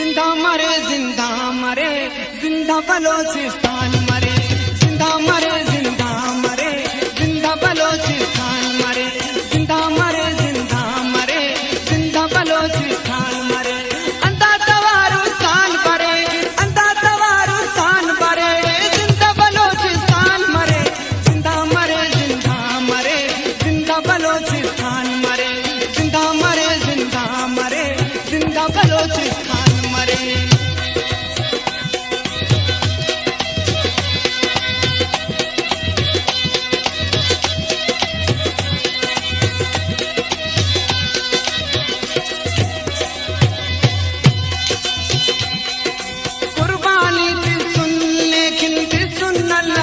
जिंदा मरे जिंदा बलोचिस्तान मरे जिंदा मरे जिंदा बलोचिस्तान मरे जिंदा बलोचिस्तान मरे अंधा तवारुस्तान परे जिंदा बलोचिस्तान मरे जिंदा बलोचिस्तान मरे जिंदा बलोचिस्तान मरे जिंदा बलोचिस्तान मरे।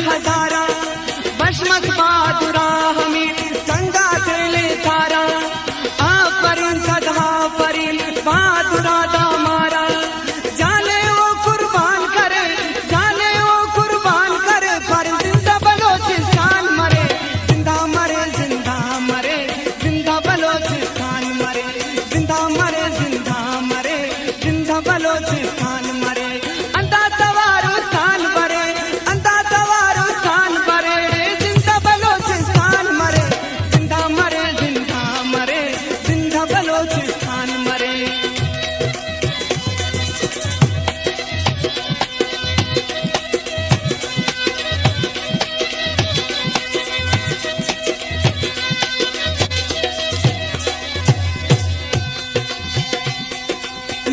हजारा बशमत बहादुरा हमीद गंगा तेले तारा आफरीन सदा फरीन बहादुरा दामारा जाने वो कुर्बान करे पर जिंदा बलोचिस्तान मरे जिंदा बलोचिस्तान मरे जिंदा बलोचिस्तान मरे अंधा तवारुस्तान परे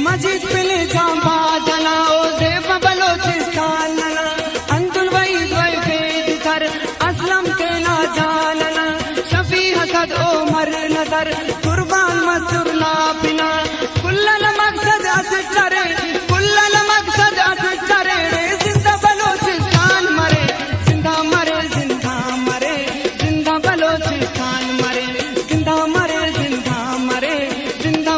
मजीद पिले जांबा जनाओ ज़ेब बलोचिस्तान नना अंदुल वईद वई फेद कर असलम तेना जानना शफी हसद ओमर नजर कुर्बान मसूर ना बिना कुल्लल मकसद असटरे जिंदा बलोचिस्तान मरे जिंदा बलोचिस्तान मरे जिंदा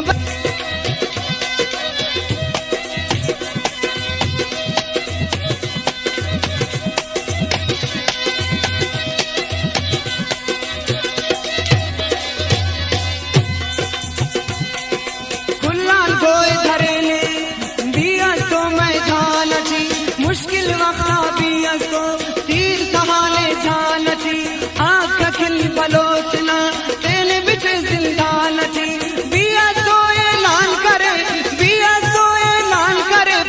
मुश्किल वक़्ता बियस को तीर सहाले जान थी आँख खिल बलोचना तेने बिच जिंदा न थी बियस को ऐलान करे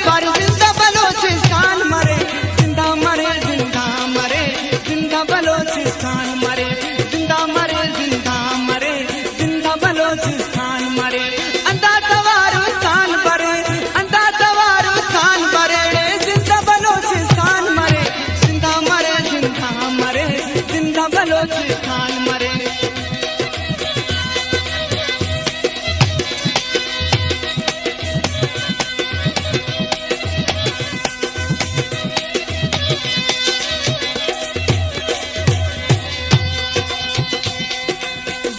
पर जिंदा बलोचिस्तान मरे जिंदा बलोचिस्तान मरे जिंदा बलोचिस्तान मरे अंधा तवारुस्तान परे बलोचिस्तान मरे।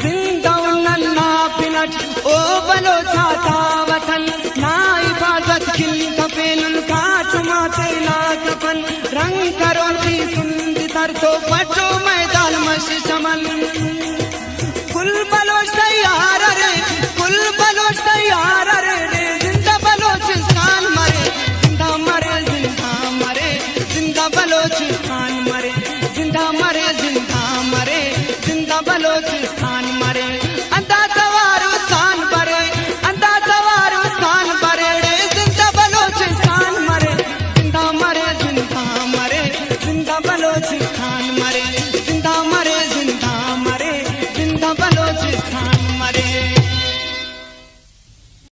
जिंदा नन्ना पिनट ओ बलोचा था वतन ना हिफाजत खिल कफेन का चुमाते ना कफन रंग करो की सुंदी तर तो पटो मैदान मश चमन कुल बलोच तैयार रे जिंदा बलोचिस्तान मरे जिंदा बलोचिस्तान मरे जिंदा बलोचिस्तान मरे अंधा तवारुस्तान परे जिंदा बलोचिस्तान मरे जिंदा बलोचिस्तान मरे जिंदा बलोचिस्तान मरे।